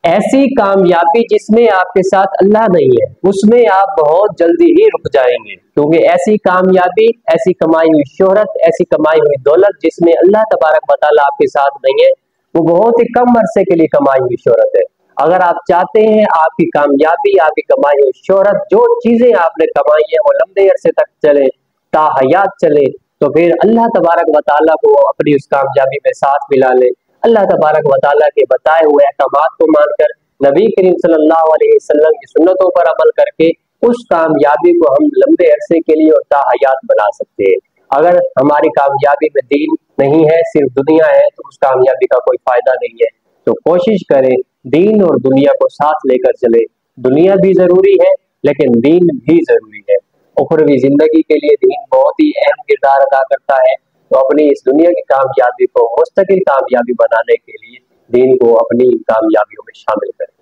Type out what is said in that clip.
ऐसी कामयाबी जिसमें आपके साथ अल्लाह नहीं है, उसमें आप बहुत जल्दी ही रुक जाएंगे, क्योंकि ऐसी कामयाबी, ऐसी कमाई हुई शोहरत, ऐसी कमाई हुई दौलत जिसमें अल्लाह तबारक व तआला आपके साथ नहीं है, वो बहुत ही कम अरसे के लिए कमाई हुई शोहरत है। अगर आप चाहते हैं आपकी कामयाबी, आपकी कमाई हुई शोहरत, जो चीजें आपने कमाई है वो लंबे अरसे तक चले, ताहयात चले, तो फिर अल्लाह तबारक व तआला को अपनी उस कामयाबी में साथ मिला ले। अल्लाह तबारक व तआला के बताए हुए अहकामात को मानकर, नबी करीम सल्लल्लाहु अलैहि वसल्लम की सुन्नतों पर अमल करके उस कामयाबी को हम लंबे अरसे के लिए और ताहयात बना सकते हैं। अगर हमारी कामयाबी में दीन नहीं है, सिर्फ दुनिया है, तो उस कामयाबी का कोई फायदा नहीं है। तो कोशिश करें दीन और दुनिया को साथ लेकर चले। दुनिया भी जरूरी है लेकिन दीन भी जरूरी है। उखरवी जिंदगी के लिए दीन बहुत ही अहम किरदार अदा करता है। तो अपनी इस दुनिया की कामयाबी को मुस्तकिल कामयाबी बनाने के लिए दीन को अपनी कामयाबियों में शामिल करें।